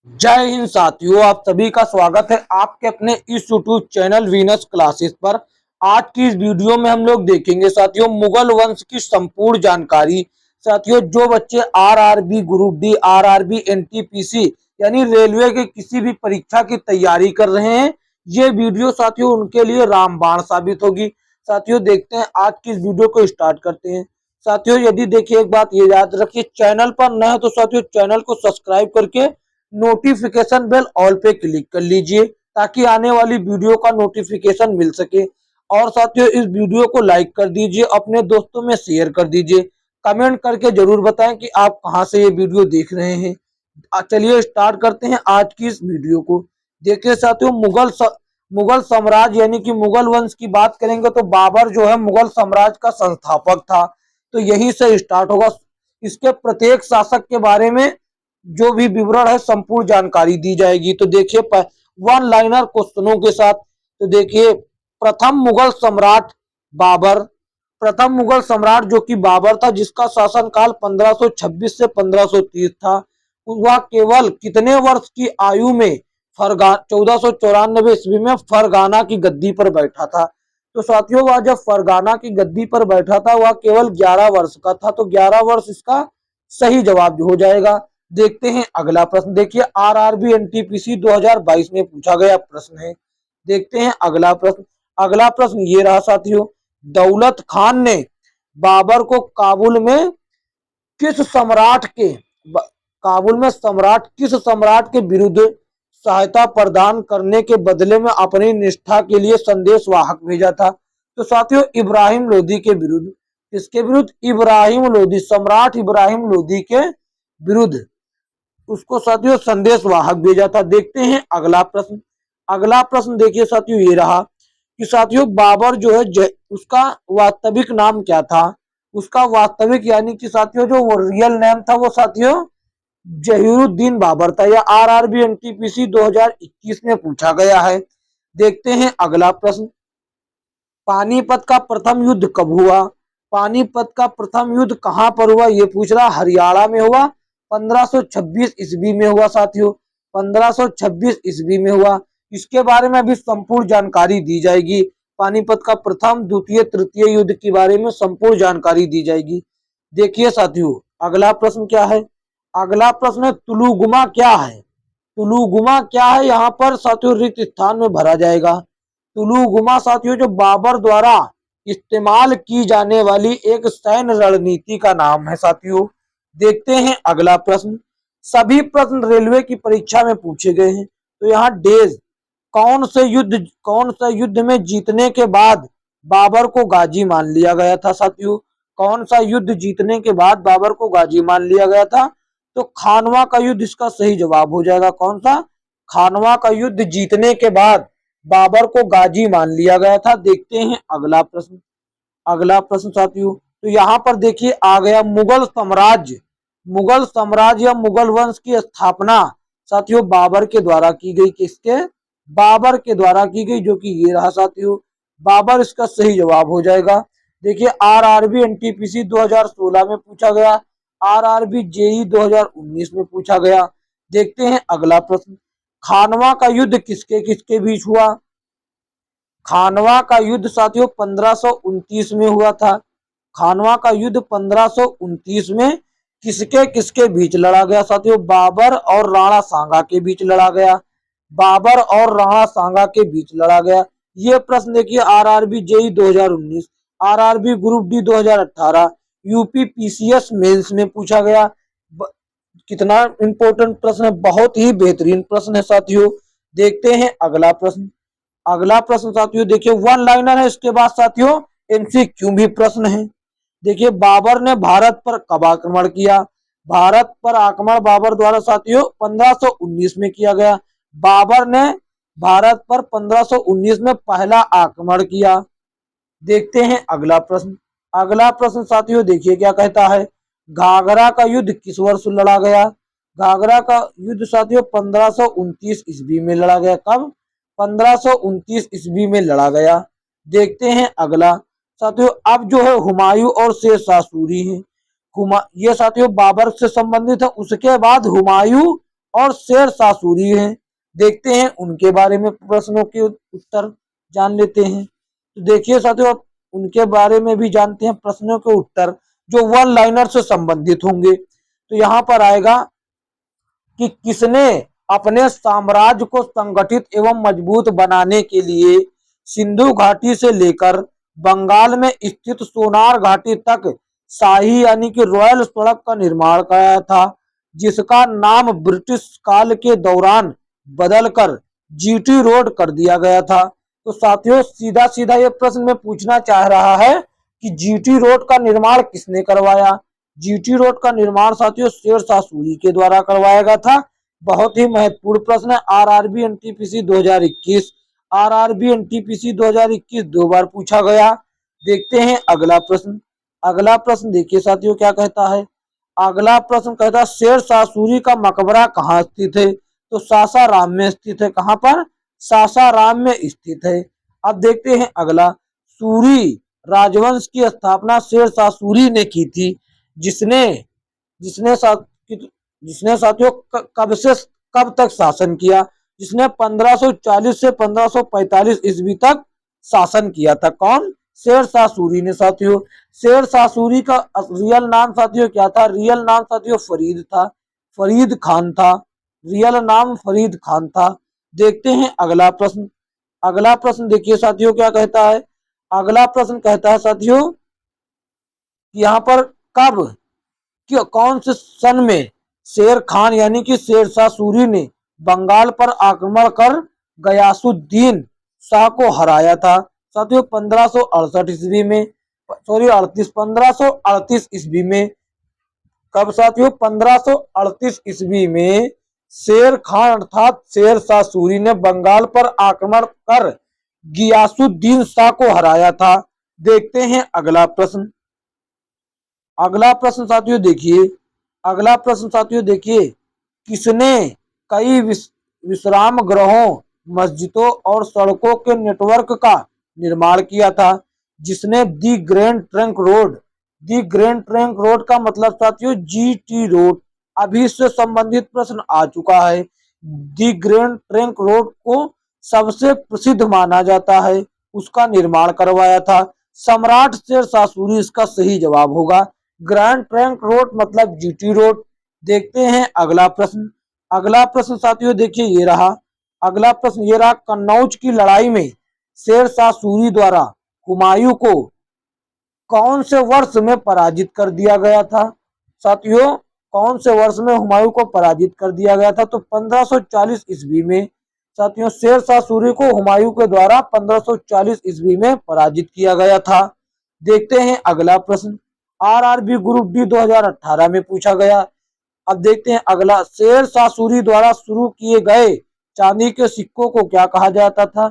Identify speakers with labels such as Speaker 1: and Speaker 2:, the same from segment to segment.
Speaker 1: जय हिंद साथियों, आप सभी का स्वागत है आपके अपने इस यूट्यूब चैनल वीनस क्लासेस पर। आज की इस वीडियो में हम लोग देखेंगे साथियों मुगल वंश की संपूर्ण जानकारी। साथियों, जो बच्चे RRB group D, RRB, NTPC यानी रेलवे के किसी भी परीक्षा की तैयारी कर रहे हैं, ये वीडियो साथियों उनके लिए रामबाण साबित होगी। साथियों, देखते हैं आज की इस वीडियो को स्टार्ट करते हैं। साथियों, यदि देखिए एक बात ये याद रखिए, चैनल पर नए है तो साथियों चैनल को सब्सक्राइब करके नोटिफिकेशन बेल ऑल पे क्लिक कर लीजिए ताकि आने वाली वीडियो का नोटिफिकेशन मिल सके। और साथियों, इस वीडियो को लाइक कर दीजिए, अपने दोस्तों में शेयर कर दीजिए, कमेंट करके जरूर बताएं कि आप कहां से ये वीडियो देख रहे हैं। चलिए स्टार्ट करते हैं आज की इस वीडियो को। देखिए साथियों, मुगल साम्राज्य यानी कि मुगल वंश की बात करेंगे तो बाबर जो है मुगल साम्राज्य का संस्थापक था, तो यही से स्टार्ट होगा। इसके प्रत्येक शासक के बारे में जो भी विवरण है संपूर्ण जानकारी दी जाएगी। तो देखिए वन लाइनर क्वेश्चनों के साथ। तो देखिए, प्रथम मुगल सम्राट बाबर। प्रथम मुगल सम्राट जो कि बाबर था, जिसका शासनकाल 1526 से 1530 था, वह केवल कितने वर्ष की आयु में 1494 ईस्वी में फरगाना की गद्दी पर बैठा था। तो साथियों, वह जब फरगाना की गद्दी पर बैठा था वह केवल 11 वर्ष का था, तो 11 वर्ष इसका सही जवाब हो जाएगा। देखते हैं अगला प्रश्न। देखिए, आरआरबी एनटीपीसी 2022 में पूछा गया प्रश्न है। देखते हैं अगला प्रश्न। अगला प्रश्न ये रहा साथियों, दौलत खान ने बाबर को किस सम्राट के काबुल में किस सम्राट के विरुद्ध सहायता प्रदान करने के बदले में अपनी निष्ठा के लिए संदेश वाहक भेजा था। तो साथियों, इब्राहिम लोदी के विरुद्ध। किसके विरुद्ध? इब्राहिम लोदी, सम्राट इब्राहिम लोदी के विरुद्ध उसको साथियों संदेश वाहक भेजा था। देखते हैं अगला प्रश्न। अगला प्रश्न देखिए साथियों ये रहा कि साथियों बाबर जो है उसका वास्तविक नाम क्या था। उसका वास्तविक यानी कि साथियों जो रियल नेम था वो साथियों जहीरुद्दीन बाबर था। यह आरआरबी एनटीपीसी 2021 में पूछा गया है। देखते हैं अगला प्रश्न। पानीपत का प्रथम युद्ध कब हुआ? पानीपत का प्रथम युद्ध कहां पर हुआ ये पूछ रहा। हरियाणा में हुआ, 1526 ईस्वी में हुआ साथियों, 1526 ईस्वी में हुआ। इसके बारे में अभी संपूर्ण जानकारी दी जाएगी। पानीपत का प्रथम, द्वितीय, तृतीय युद्ध के बारे में संपूर्ण जानकारी दी जाएगी। देखिए साथियों, अगला प्रश्न क्या है। अगला प्रश्न है तुलुगुमा क्या है। तुलुगुमा क्या है, यहाँ पर साथियों रिक्त स्थान में भरा जाएगा। तुलुगुमा साथियों जो बाबर द्वारा इस्तेमाल की जाने वाली एक सैन्य रणनीति का नाम है साथियों। देखते हैं अगला प्रश्न। सभी प्रश्न रेलवे की परीक्षा में पूछे गए हैं। तो यहाँ डेज कौन सा युद्ध में जीतने के बाद बाबर को गाजी मान लिया गया था साथियों। कौन सा युद्ध जीतने के बाद बाबर को गाजी मान लिया गया था? तो खानवा का युद्ध इसका सही जवाब हो जाएगा। कौन सा? खानवा का युद्ध जीतने के बाद बाबर को गाजी मान लिया गया था। देखते हैं अगला प्रश्न। अगला प्रश्न साथियों, तो यहाँ पर देखिए आ गया मुगल साम्राज्य। मुगल साम्राज्य या मुगल वंश की स्थापना साथियों बाबर के द्वारा की गई। किसके? बाबर के द्वारा की गई, जो कि ये रहा साथियों बाबर, इसका सही जवाब हो जाएगा। देखिए, आरआरबी एनटीपीसी 2016 में पूछा गया, आरआरबी जेई 2019 में पूछा गया। देखते हैं अगला प्रश्न। खानवा का युद्ध किसके किसके बीच हुआ? खानवा का युद्ध साथियों 1529 में हुआ था। खानवा का युद्ध 1529 में किसके किसके बीच लड़ा गया साथियों? बाबर और राणा सांगा के बीच लड़ा गया। बाबर और राणा सांगा के बीच लड़ा गया। ये प्रश्न देखिए RRB JE 2019, RRB group D 2018, UP PCS mains में पूछा गया। कितना इंपॉर्टेंट प्रश्न है, बहुत ही बेहतरीन प्रश्न है साथियों। देखते हैं अगला प्रश्न। अगला प्रश्न साथियों देखिए वन लाइनर है, इसके बाद साथियों एमसीक्यू भी प्रश्न है। देखिए, बाबर ने भारत पर कब आक्रमण किया? भारत पर आक्रमण बाबर द्वारा साथियों 1519 में किया गया। बाबर ने भारत पर 1519 में पहला आक्रमण किया। देखते हैं अगला प्रश्न। अगला प्रश्न साथियों देखिए क्या कहता है। घाघरा का युद्ध किस वर्ष लड़ा गया? घाघरा का युद्ध साथियों 1529 ईस्वी में लड़ा गया। कब? 1529 ईस्वी में लड़ा गया। देखते हैं अगला साथियों। अब जो है हुमायूं और शेरशाह सूरी हैं। ये साथियों बाबर से संबंधित है। उसके बाद हुमायूं और शेरशाह सूरी हैं। देखते हैं उनके बारे में प्रश्नों के उत्तर जान लेते हैं। तो देखिए साथियों, उनके बारे में भी जानते हैं प्रश्नों के उत्तर जो वन लाइनर से संबंधित होंगे। तो यहाँ पर आएगा कि किसने अपने साम्राज्य को संगठित एवं मजबूत बनाने के लिए सिंधु घाटी से लेकर बंगाल में स्थित सोनार घाटी तक शाही यानी कि रॉयल सड़क का निर्माण कराया था, जिसका नाम ब्रिटिश काल के दौरान बदलकर जीटी रोड कर दिया गया था। तो साथियों, सीधा सीधा ये प्रश्न में पूछना चाह रहा है कि जीटी रोड का निर्माण किसने करवाया। जीटी रोड का निर्माण साथियों शेरशाह सूरी के द्वारा करवाया गया था। बहुत ही महत्वपूर्ण प्रश्न है। आरआरबी एनटीपीसी 2021, आरआरबी एनटीपीसी 2021 दो बार पूछा गया। देखते हैं अगला प्रश्न। अगला प्रश्न देखिए साथियों क्या कहता है। अगला प्रश्न कहता है शेरशाह सूरी का मकबरा कहाँ स्थित है। तो सासाराम में स्थित है। कहाँ पर? सासाराम में स्थित है। अब देखते हैं अगला। सूरी राजवंश की स्थापना शेरशाह सूरी ने की थी, जिसने जिसने साथियों कब से कब तक शासन किया। जिसने 1540 से 1545 ईस्वी तक शासन किया था। कौन? शेरशाह सूरी ने। साथियों, शेरशाह सूरी का रियल नाम साथियों क्या था? रियल नाम साथियों फरीद था, फरीद खान था। रियल नाम फरीद खान था। देखते हैं अगला प्रश्न। अगला प्रश्न देखिए साथियों क्या कहता है। अगला प्रश्न कहता है साथियों यहाँ पर कब कौन से सन में शेर खान यानी कि शेरशाह सूरी ने बंगाल पर आक्रमण कर गयासुद्दीन शाह को हराया था। साथियों 1568 ईस्वी में, सॉरी 1538 ईस्वी में। कब साथियों? 1538 ईस्वी में शेर खान अर्थात शेरशाह सूरी ने बंगाल पर आक्रमण कर गियासुद्दीन शाह को हराया था। देखते हैं अगला प्रश्न। अगला प्रश्न साथियों देखिए। अगला प्रश्न साथियों देखिए। किसने कई विश्राम गृहों, मस्जिदों और सड़कों के नेटवर्क का निर्माण किया था, जिसने दी ग्रैंड ट्रंक रोड। दी ग्रैंड ट्रंक रोड का मतलब साथियों जीटी रोड। अभी इससे संबंधित प्रश्न आ चुका है। दी ग्रैंड ट्रंक रोड को सबसे प्रसिद्ध माना जाता है, उसका निर्माण करवाया था सम्राट शेरशाह सूरी। इसका सही जवाब होगा ग्रैंड ट्रंक रोड मतलब जीटी रोड। देखते हैं अगला प्रश्न। अगला प्रश्न साथियों देखिए ये रहा। अगला प्रश्न ये रहा। कन्नौज की लड़ाई में शेरशाह सूरी द्वारा हुमायूं को कौन से वर्ष में पराजित कर दिया गया था। साथियों कौन से वर्ष में हुमायूं को पराजित कर दिया गया था। तो 1540 ईस्वी में। साथियों शेरशाह सूरी को हुमायूं के द्वारा 1540 ईस्वी में पराजित किया गया था। देखते हैं अगला प्रश्न। आरआरबी ग्रुप डी 2018 में पूछा गया। अब देखते हैं अगला। शेरशाह सूरी द्वारा शुरू किए गए चांदी के सिक्कों को क्या कहा जाता था।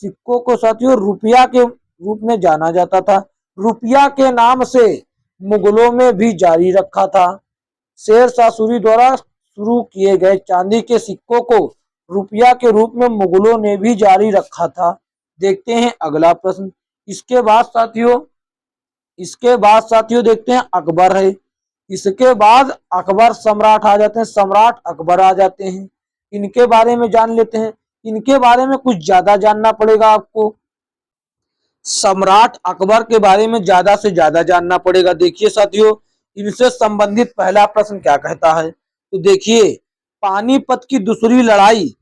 Speaker 1: सिक्कों को साथियों रुपया के रूप में जाना जाता था। रुपया के नाम से मुगलों में भी जारी रखा था। शेरशाह सूरी द्वारा शुरू किए गए चांदी के सिक्कों को रुपया के रूप में मुगलों ने भी जारी रखा था। देखते हैं अगला प्रश्न। इसके बाद साथियों देखते हैं अकबर है। इसके बाद अकबर सम्राट आ जाते हैं। सम्राट अकबर आ जाते हैं। इनके बारे में जान लेते हैं। इनके बारे में कुछ ज्यादा जानना पड़ेगा आपको। सम्राट अकबर के बारे में ज्यादा से ज्यादा जानना पड़ेगा। देखिए साथियों इनसे संबंधित पहला प्रश्न क्या कहता है। तो देखिए पानीपत की दूसरी लड़ाई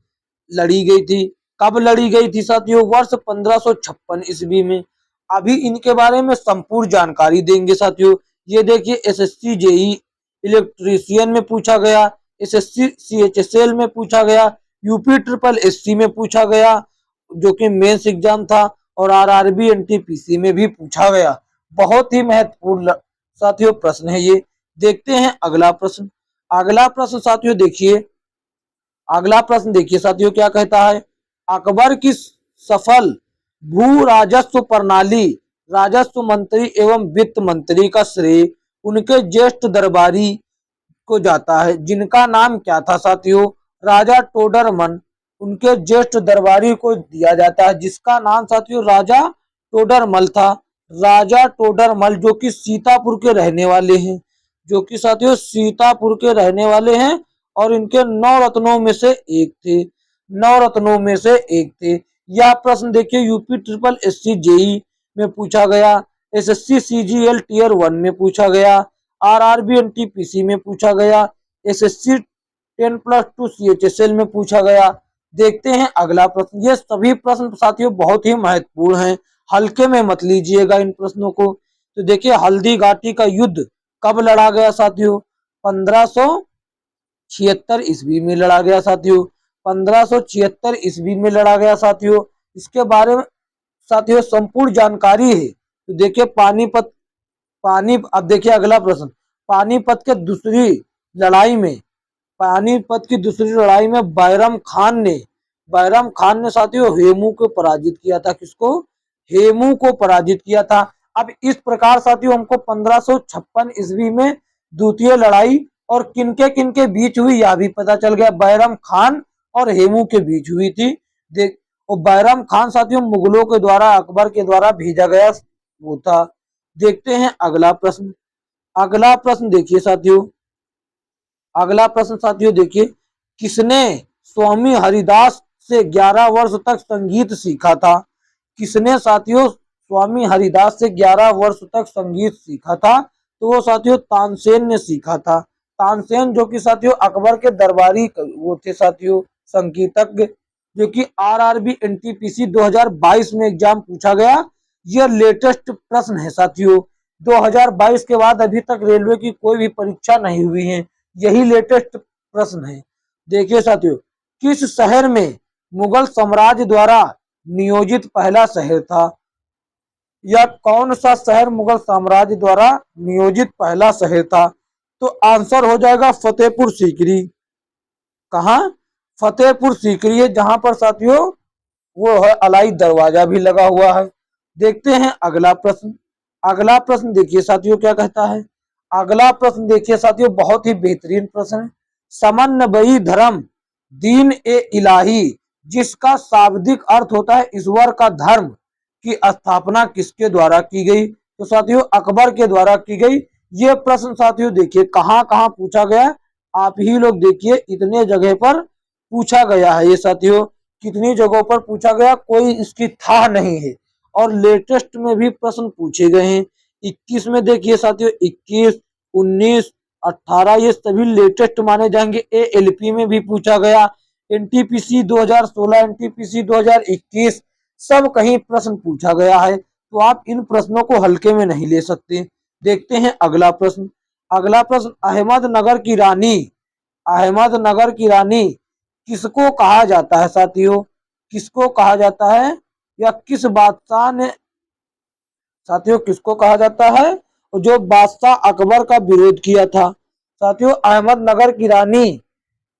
Speaker 1: लड़ी गई थी। कब लड़ी गई थी साथियों? वर्ष 1556 ईस्वी में। अभी इनके बारे में संपूर्ण जानकारी देंगे साथियों। ये देखिए एसएससी जेई इलेक्ट्रीशियन में पूछा गया, एसएससी सीएचएसएल में पूछा गया, यूपी ट्रिपल एससी में पूछा गया जो कि मेंस एग्जाम था, और आरआरबी एनटीपीसी में भी पूछा गया। बहुत ही महत्वपूर्ण साथियों प्रश्न है ये। देखते हैं अगला प्रश्न। अगला प्रश्न साथियों देखिए। अगला प्रश्न देखिए साथियों क्या कहता है। अकबर की सफल भू राजस्व प्रणाली राजस्व मंत्री एवं वित्त मंत्री का श्रेय उनके ज्येष्ठ दरबारी को जाता है, जिनका नाम क्या था साथियों? राजा टोडरमल। उनके ज्येष्ठ दरबारी को दिया जाता है, जिसका नाम साथियों राजा टोडरमल था। राजा टोडरमल जो कि सीतापुर के रहने वाले हैं, जो कि साथियों सीतापुर के रहने वाले हैं और इनके 9 रत्नों में से एक थे, 9 रत्नों में से एक थे। यह प्रश्न देखिए यूपी ट्रिपल एससी जेई में पूछा गया, एसएससी सीजीएल टीयर 1 में पूछा गया, आरआरबी एनटीपीसी में पूछा गया, एसएससी 10+2 सीएचएसएल में पूछा गया। देखते हैं अगला प्रश्न। ये सभी प्रश्न साथियों बहुत ही महत्वपूर्ण हैं, हल्के में मत लीजिएगा इन प्रश्नों को। तो देखिए हल्दी घाटी का युद्ध कब लड़ा गया साथियों? 1576 ईस्वी में लड़ा गया साथियों, 1576 ईस्वी में लड़ा गया साथियों। इसके बारे में साथियों संपूर्ण जानकारी है तो देखिए अब देखिए अगला प्रश्न। पानीपत के दूसरी लड़ाई में पानीपत की दूसरी लड़ाई में बैरम खान ने साथियों हेमू को पराजित किया था। किसको? हेमू को पराजित किया था। अब इस प्रकार साथियों हमको 1556 ईस्वी में द्वितीय लड़ाई और किनके बीच हुई यह भी पता चल गया, बैरम खान और हेमू के बीच हुई थी। देख और बैरम खान साथियों मुगलों के द्वारा अकबर के द्वारा भेजा गया वो था। देखते हैं अगला प्रश्न। अगला प्रश्न देखिए साथियों, अगला प्रश्न साथियों देखिए, किसने स्वामी हरिदास से 11 वर्ष तक संगीत सीखा था? किसने साथियों स्वामी हरिदास से 11 वर्ष तक संगीत सीखा था? तो वो साथियों तानसेन ने सीखा था। तानसेन जो कि साथियों अकबर के दरबारी वो थे साथियों संगीतज्ञ, जो कि आरआरबी एनटीपीसी 2022 में एग्जाम पूछा गया। यह लेटेस्ट प्रश्न है साथियों, 2022 के बाद अभी तक रेलवे की कोई भी परीक्षा नहीं हुई है, यही लेटेस्ट प्रश्न है। देखिए साथियों, किस शहर में मुगल साम्राज्य द्वारा नियोजित पहला शहर था? या कौन सा शहर मुगल साम्राज्य द्वारा नियोजित पहला शहर था? तो आंसर हो जाएगा फतेहपुर सीकरी। कहाँ? फतेहपुर सीकरी है, जहां पर साथियों वो है अलाई दरवाजा भी लगा हुआ है। देखते हैं अगला प्रश्न। अगला प्रश्न देखिए साथियों क्या कहता है। अगला प्रश्न देखिए साथियों बहुत ही बेहतरीन प्रश्न है। समन्वयी धर्म दीन ए इलाही जिसका शाब्दिक अर्थ होता है ईश्वर का धर्म की स्थापना किसके द्वारा की गई? तो साथियों अकबर के द्वारा की गई। ये प्रश्न साथियों देखिए कहाँ कहाँ पूछा गया, आप ही लोग देखिए इतने जगह पर पूछा गया है। ये साथियों कितनी जगहों पर पूछा गया कोई इसकी था नहीं है, और लेटेस्ट में भी प्रश्न पूछे गए हैं। 21 में देखिए साथियों 21, 19, 18 ये सभी लेटेस्ट माने जाएंगे। एएलपी में भी पूछा गया, एनटीपीसी 2016, एनटीपीसी 2021 सब कहीं प्रश्न पूछा गया है, तो आप इन प्रश्नों को हल्के में नहीं ले सकते। देखते हैं अगला प्रश्न। अगला प्रश्न, अहमदनगर की रानी किसको कहा जाता है साथियों? किसको कहा जाता है या किस बादशाह ने साथियों किसको कहा जाता है जो बादशाह अकबर का विरोध किया था? साथियों अहमदनगर की रानी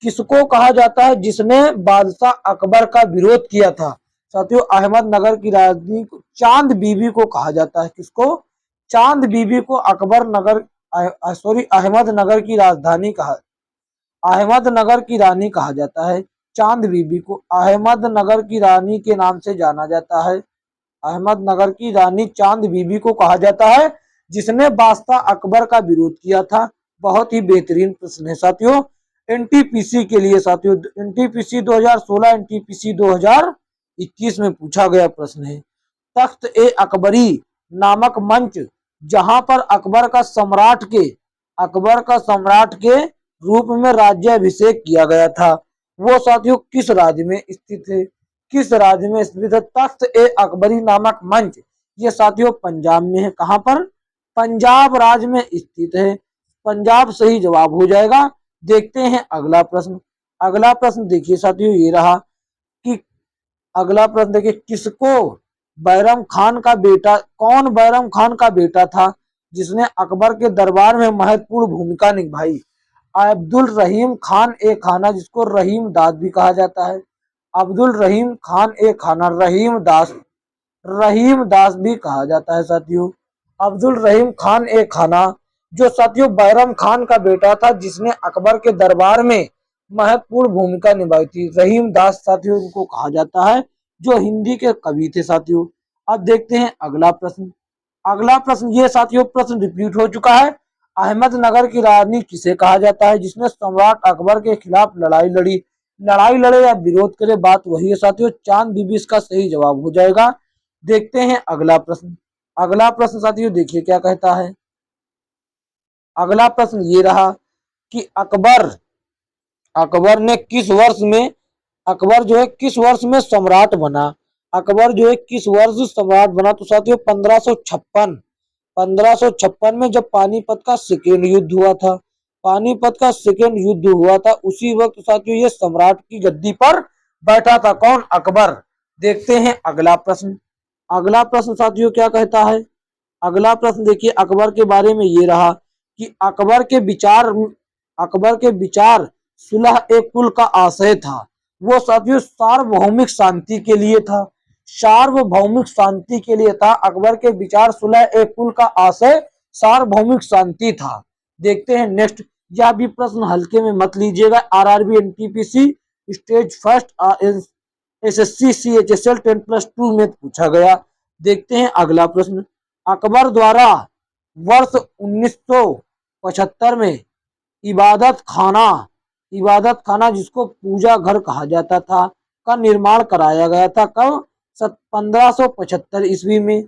Speaker 1: किसको कहा जाता है जिसने बादशाह अकबर का विरोध किया था? साथियों अहमदनगर की रानी को चांद बीबी को कहा जाता है। किसको? चांद बीबी को अहमदनगर की राजधानी कहा, अहमदनगर की रानी कहा जाता है। चांद बीबी को अहमदनगर की रानी के नाम से जाना जाता है। अहमदनगर की रानी चांद बीबी को कहा जाता है जिसने बादशाह अकबर का विरोध किया था। बहुत ही बेहतरीन प्रश्न है साथियों एनटीपीसी के लिए। साथियों एनटीपीसी 2016, एनटीपीसी 2021 में पूछा गया प्रश्न है। तख्त ए अकबरी नामक मंच जहां पर अकबर का सम्राट के रूप में राज्याभिषेक किया गया था, वो साथियों किस राज्य में स्थित है? किस राज्य में स्थित है तख्त ए अकबरी नामक मंच? ये साथियों पंजाब में है। कहां पर? पंजाब राज्य में स्थित है। पंजाब सही जवाब हो जाएगा। देखते हैं अगला प्रश्न। अगला प्रश्न देखिए साथियों ये रहा कि अगला प्रश्न देखिए, किसको बैरम खान का बेटा, कौन बैरम खान का बेटा था जिसने अकबर के दरबार में महत्वपूर्ण भूमिका निभाई? अब्दुल रहीम खान ए खाना, जिसको रहीम दास भी कहा जाता है। अब्दुल रहीम खान ए खाना, रहीम दास भी कहा जाता है साथियों। अब्दुल रहीम खान ए खाना जो साथियों बैरम खान का बेटा था जिसने अकबर के दरबार में महत्वपूर्ण भूमिका निभाई थी, रहीम दास साथियों उनको कहा जाता है, जो हिंदी के कवि थे साथियों। अब देखते हैं अगला प्रश्न। अगला प्रश्न ये साथियों प्रश्न रिपीट हो चुका है। अहमदनगर की रानी किसे कहा जाता है जिसने सम्राट अकबर के खिलाफ लड़ाई लड़े या विरोध करे, बात वही है साथियों, चांद बीबी इसका सही जवाब हो जाएगा। देखते हैं अगला प्रश्न। अगला प्रश्न साथियों देखिए क्या कहता है। अगला प्रश्न ये रहा कि अकबर ने किस वर्ष में, अकबर जो है किस वर्ष में सम्राट बना, अकबर जो है किस वर्ष सम्राट बना, तो साथियों 1556 में जब पानीपत का सेकेंड युद्ध हुआ था, पानीपत का सेकेंड युद्ध हुआ था उसी वक्त साथियों ये सम्राट की गद्दी पर बैठा था। कौन? अकबर। देखते हैं अगला प्रश्न। अगला प्रश्न साथियों क्या कहता है। अगला प्रश्न देखिए अकबर के बारे में ये रहा कि अकबर के विचार सुलह ए कुल का आशय था। वो साथियों सार्वभौमिक शांति के लिए था, सार्वभौमिक शांति के लिए था। अकबर के विचार सुलह ए कुल का आशय सार्वभौमिक शांति था। देखते हैं नेक्स्ट। यह भी प्रश्न हल्के में मत लीजिएगा, RRB NTPC stage first SSC CHSL 10+2 में पूछा गया। देखते हैं अगला प्रश्न। अकबर द्वारा वर्ष 1975 में इबादत खाना जिसको पूजा घर कहा जाता था का निर्माण कराया गया था। कब? 1575 ईस्वी में।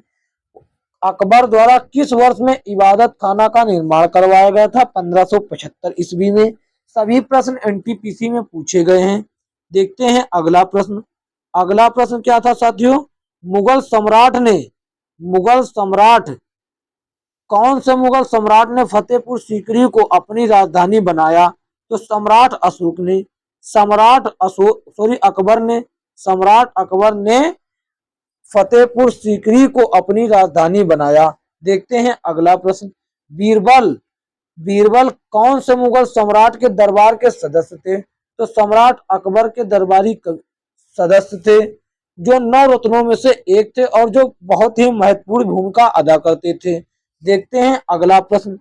Speaker 1: अकबर द्वारा किस वर्ष में इबादत खाना का निर्माण करवाया गया था? 1575 ईस्वी में। सभी प्रश्न एनटीपीसी में पूछे गए हैं। देखते हैं अगला प्रश्न। अगला प्रश्न क्या था साथियों। कौन से मुगल सम्राट ने फतेहपुर सीकरी को अपनी राजधानी बनाया? तो सम्राट अकबर ने फतेहपुर सीकरी को अपनी राजधानी बनाया। देखते हैं अगला प्रश्न। बीरबल कौन से मुगल सम्राट के दरबार के सदस्य थे? तो सम्राट अकबर के दरबारी सदस्य थे जो 9 रत्नों में से एक थे और जो बहुत ही महत्वपूर्ण भूमिका अदा करते थे। देखते हैं अगला प्रश्न।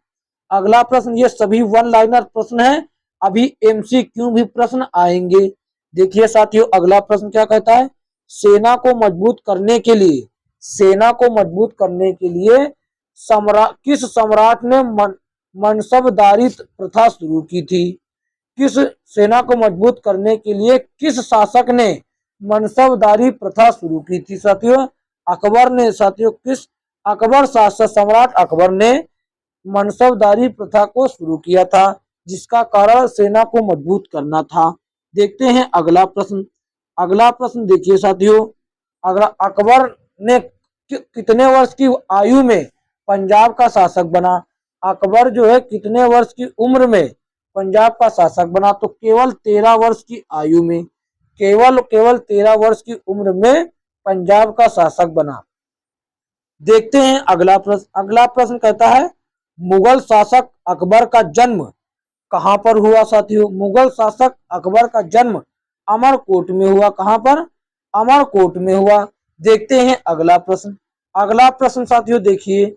Speaker 1: अगला प्रश्न ये सभी वन लाइनर प्रश्न है, अभी एमसीक्यू भी प्रश्न आएंगे। देखिए साथियों अगला प्रश्न क्या कहता है। सेना को मजबूत करने के लिए किस सम्राट ने मनसबदारी प्रथा शुरू की थी? किस सेना को मजबूत करने के लिए किस शासक ने मनसबदारी प्रथा शुरू की थी? साथियों अकबर ने। साथियों किस सम्राट अकबर ने मनसबदारी प्रथा को शुरू किया था जिसका कारण सेना को मजबूत करना था। देखते हैं अगला प्रश्न। अगला प्रश्न देखिए साथियों। अकबर ने कितने वर्ष की आयु में पंजाब का शासक बना? अकबर जो है कितने वर्ष की उम्र में पंजाब का शासक बना? तो केवल 13 वर्ष की आयु में, केवल 13 वर्ष की उम्र में पंजाब का शासक बना। देखते हैं अगला प्रश्न। अगला प्रश्न कहता है मुगल शासक अकबर का जन्म कहां पर हुआ? साथियों मुगल शासक अकबर का जन्म अमरकोट में हुआ। कहां पर? अमरकोट में हुआ। देखते हैं अगला प्रश्न। अगला प्रश्न साथियों देखिए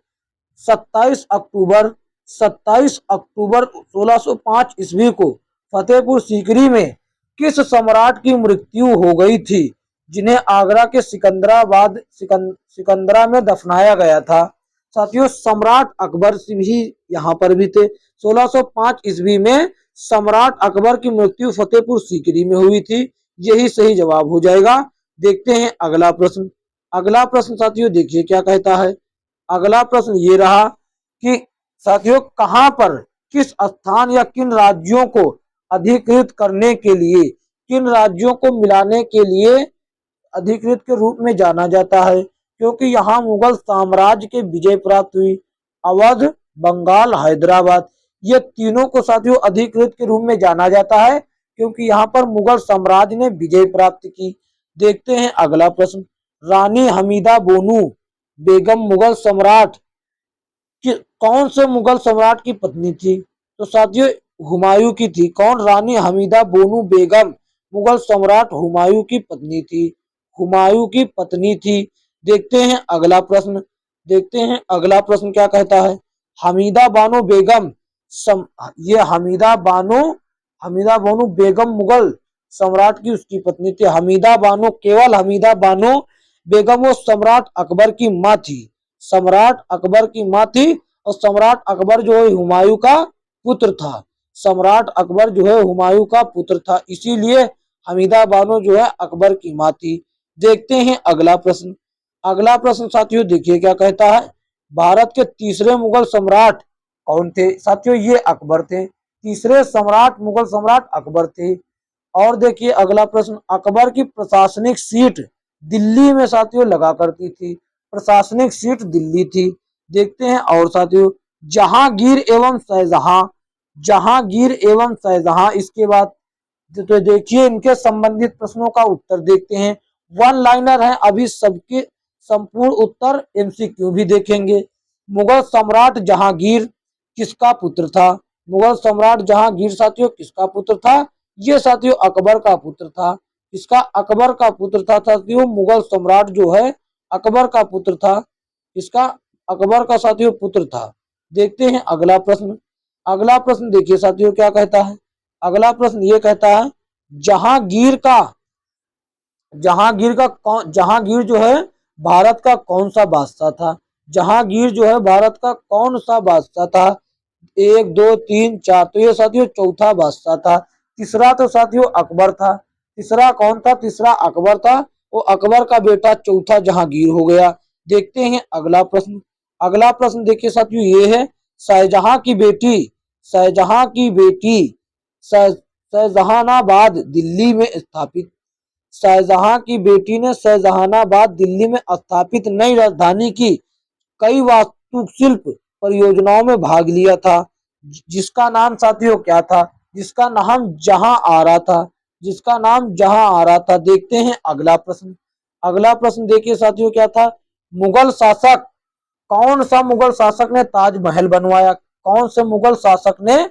Speaker 1: 27 अक्टूबर 1605 ईस्वी को फतेहपुर सीकरी में किस सम्राट की मृत्यु हो गई थी जिन्हें आगरा के सिकंदरा में दफनाया गया था? साथियों सम्राट अकबर भी यहाँ पर भी थे। 1605 ईस्वी में सम्राट अकबर की मृत्यु फतेहपुर सीकरी में हुई थी। यही सही जवाब हो जाएगा। देखते हैं अगला प्रश्न। अगला प्रश्न साथियों देखिए क्या कहता है। अगला प्रश्न ये रहा कि साथियों कहां पर, किस स्थान या किन राज्यों को अधिकृत करने के लिए, किन राज्यों को मिलाने के लिए अधिकृत के रूप में जाना जाता है? क्योंकि यहाँ मुगल साम्राज्य के विजय प्राप्त हुई। अवध, बंगाल, हैदराबाद, ये तीनों को साथियों अधिकृत के रूप में जाना जाता है क्योंकि यहाँ पर मुगल साम्राज्य ने विजय प्राप्त की। देखते हैं अगला प्रश्न। रानी हमीदा बोनू बेगम मुगल सम्राट कौन से मुगल सम्राट की पत्नी थी? तो साथियों हुमायूं की थी। कौन? रानी हमीदा बोनू बेगम मुगल सम्राट हुमायूं की पत्नी थी। हुमायूं की पत्नी थी। देखते हैं अगला प्रश्न। देखते हैं अगला प्रश्न क्या कहता है। हमीदा बानो बेगम ये हमीदा बानो बेगम मुगल सम्राट की उसकी पत्नी थी। केवल हमीदा बानो बेगम वो सम्राट अकबर की माँ थी। सम्राट अकबर की माँ थी और सम्राट अकबर जो है हुमायूं का पुत्र था। सम्राट अकबर जो है हुमायूं का पुत्र था, इसीलिए हमीदा बानो जो है अकबर की माँ थी। देखते हैं अगला प्रश्न। अगला प्रश्न साथियों देखिए क्या कहता है। भारत के तीसरे मुगल सम्राट कौन थे? साथियों ये अकबर थे। तीसरे सम्राट मुगल सम्राट अकबर थे। और देखिए अगला प्रश्न, अकबर की प्रशासनिक सीट दिल्ली में साथियों लगा करती थी। प्रशासनिक सीट दिल्ली थी। देखते हैं और साथियों, जहांगीर एवं शाहजहां, जहांगीर एवं शाहजहां, इसके बाद तो देखिए इनके संबंधित प्रश्नों का उत्तर देखते हैं। वन लाइनर है, अभी सबके संपूर्ण उत्तर एमसीक्यू भी देखेंगे। मुगल सम्राट जहांगीर किसका पुत्र था? मुगल सम्राट जहांगीर साथियों किसका पुत्र था? ये साथियों अकबर का पुत्र था। इसका अकबर का पुत्र था साथियों। मुगल सम्राट जो है अकबर का पुत्र था। इसका अकबर का साथियों पुत्र था। देखते हैं अगला प्रश्न। अगला प्रश्न देखिए साथियों क्या कहता है। अगला प्रश्न ये कहता है, जहांगीर का जहांगीर जो है भारत का कौन सा बादशाह था? जहांगीर जो है भारत का कौन सा बादशाह था? एक दो तीन चार, तो ये साथियों चौथा बादशाह था। तीसरा तो साथियों अकबर था। तीसरा कौन था? तीसरा अकबर था। वो अकबर का बेटा चौथा जहांगीर हो गया। देखते हैं अगला प्रश्न। अगला प्रश्न देखिए साथियों ये है, शाहजहां की बेटी, शाहजहां की बेटी शाहजहानाबाद दिल्ली में स्थापित, शाहजहां की बेटी ने शाहजहानाबाद दिल्ली में स्थापित नई राजधानी की कई वास्तुशिल्प परियोजनाओं में भाग लिया था, जिसका नाम साथियों क्या था? जिसका नाम जहां आ रहा था, जिसका नाम जहां आ रहा था। देखते हैं अगला प्रश्न। अगला प्रश्न देखिए साथियों क्या था। मुगल शासक, कौन सा मुगल शासक ने ताजमहल बनवाया? कौन से मुगल शासक ने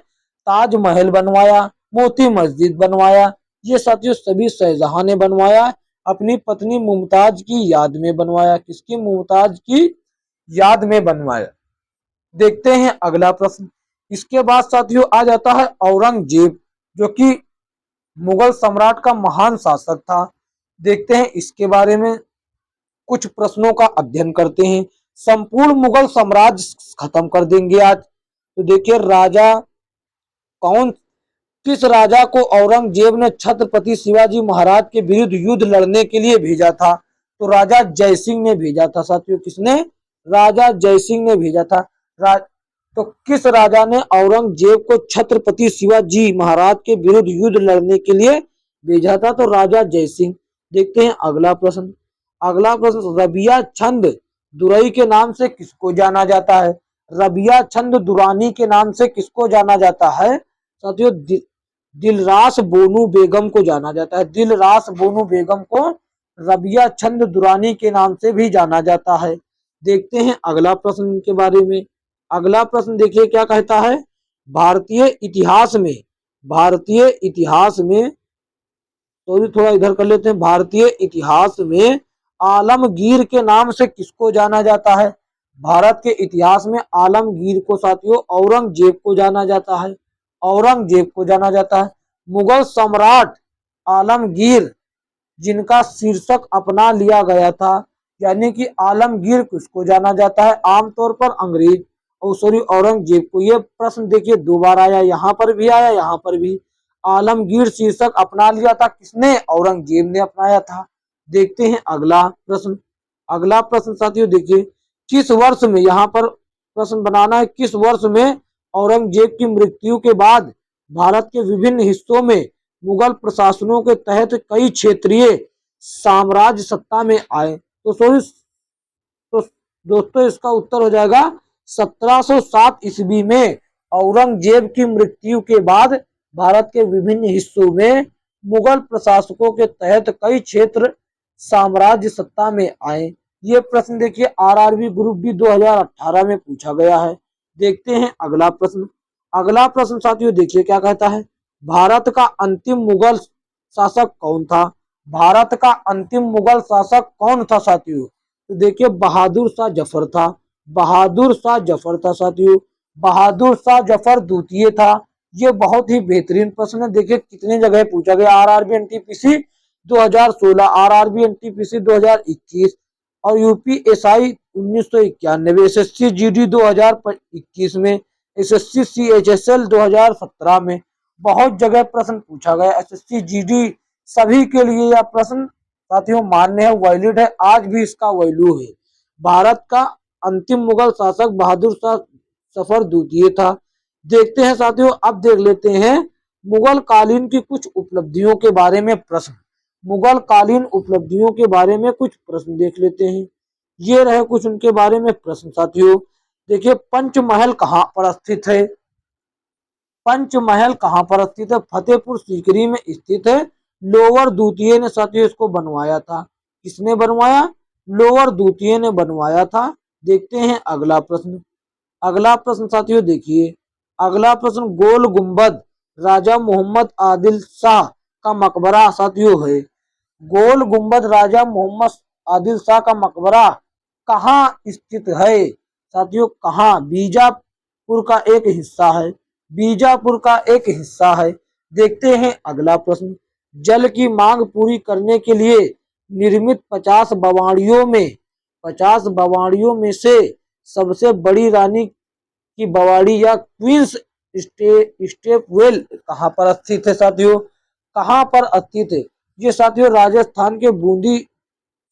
Speaker 1: ताजमहल बनवाया, मोती मस्जिद बनवाया? ये साथियों सभी शाहजहां ने बनवाया। अपनी पत्नी मुमताज की याद में बनवाया। किसकी? मुमताज की याद में बनवाया। देखते हैं अगला प्रश्न। इसके बाद साथियों आ जाता है औरंगजेब, जो कि मुगल सम्राट का महान शासक था। देखते हैं इसके बारे में कुछ प्रश्नों का अध्ययन करते हैं। संपूर्ण मुगल साम्राज्य खत्म कर देंगे आज। तो देखिए राजा कौन, किस राजा को औरंगजेब ने छत्रपति शिवाजी महाराज के विरुद्ध युद्ध लड़ने के लिए भेजा था? तो राजा जयसिंह ने भेजा था साथियों। किसने? राजा जयसिंह ने भेजा था। तो किस राजा ने औरंगजेब को छत्रपति शिवाजी महाराज के विरुद्ध युद्ध लड़ने के लिए भेजा था? तो राजा जयसिंह। देखते हैं अगला प्रश्न। अगला प्रश्न, रबिया छंद दुरई के नाम से किसको जाना जाता है? रबिया छंद दुरानी के नाम से किसको जाना जाता है? साथियों दिलरास बोनू बेगम को जाना जाता है। दिलरास बोनू बेगम को रबिया छंद दुरानी के नाम से भी जाना जाता है। देखते हैं अगला प्रश्न के बारे में। अगला प्रश्न देखिए क्या कहता है। भारतीय इतिहास में, भारतीय इतिहास में, तो थोड़ा इधर कर लेते हैं। भारतीय इतिहास में आलमगीर के नाम से किसको जाना जाता है? भारत के इतिहास में आलमगीर को साथियों औरंगजेब को जाना जाता है। औरंगजेब को जाना जाता है। मुगल सम्राट आलमगीर जिनका शीर्षक अपना लिया गया था, यानी कि आलमगीर किसको जाना जाता है? आमतौर पर अंग्रेज और सॉरी औरंगजेब को। ये प्रश्न देखिए दो बार आया, यहाँ पर भी आया, यहाँ पर भी। आलमगीर शीर्षक अपना लिया था किसने? औरंगजेब ने अपनाया था। देखते हैं अगला प्रश्न। अगला प्रश्न साथियों देखिए, किस वर्ष में, यहाँ पर प्रश्न बनाना है, किस वर्ष में औरंगजेब की मृत्यु के बाद भारत के विभिन्न हिस्सों में मुगल प्रशासनों के तहत कई क्षेत्रीय साम्राज्य सत्ता में आए? तो सॉरी तो दोस्तों इसका उत्तर हो जाएगा 1707 ईस्वी में औरंगजेब की मृत्यु के बाद भारत के विभिन्न हिस्सों में मुगल प्रशासकों के तहत कई क्षेत्र साम्राज्य सत्ता में आए। ये प्रश्न देखिए आरआरबी ग्रुप बी 2018 में पूछा गया है। देखते हैं अगला प्रश्न। अगला प्रश्न साथियों देखिए क्या कहता है। भारत का अंतिम मुगल शासक कौन था? भारत का अंतिम मुगल शासक कौन था साथियों? तो देखिए बहादुर शाह जफर था। बहादुर शाह जफर था साथियों। बहादुर शाह जफर द्वितीय था। ये बहुत ही बेहतरीन प्रश्न है। देखिए कितने जगह पूछा गया। आरआरबी एनटीपीसी 2016, आरआरबी एनटीपीसी 2021 और यूपीएसआई 1991, एसएससी जीडी 2021 में, एसएससी सीएचएसएल 2017 में। बहुत जगह प्रश्न पूछा गया। एसएससी जीडी सभी के लिए यह प्रश्न साथियों मान्य है, वैलिड है, आज भी इसका वैल्यू है। भारत का अंतिम मुगल शासक बहादुर शाह सफर द्वितीय था। देखते हैं साथियों, अब देख लेते हैं मुगल कालीन की कुछ उपलब्धियों के बारे में प्रश्न। मुगल कालीन उपलब्धियों के बारे में कुछ प्रश्न देख लेते हैं। ये रहे कुछ उनके बारे में प्रश्न साथियों। देखिए, पंचमहल कहाँ पर स्थित है? पंचमहल कहाँ पर स्थित है? फतेहपुर सीकरी में स्थित है। लोअर द्वितीय ने साथियों इसको बनवाया था। किसने बनवाया? लोअर द्वितीय ने बनवाया था। देखते हैं अगला प्रश्न। अगला प्रश्न साथियों देखिए, अगला प्रश्न गोल गुंबद राजा मोहम्मद आदिल शाह का मकबरा साथियों है। गोल गुंबद राजा मोहम्मद आदिल शाह का मकबरा कहाँ स्थित है साथियों? कहाँ? बीजापुर का एक हिस्सा है। बीजापुर का एक हिस्सा है। देखते हैं अगला प्रश्न। जल की मांग पूरी करने के लिए निर्मित 50 बवाड़ियों में से सबसे बड़ी रानी की बवाड़ी या क्वींस स्टेपवेल कहाँ पर स्थित है साथियों? कहाँ पर स्थित है? ये साथियों राजस्थान के बूंदी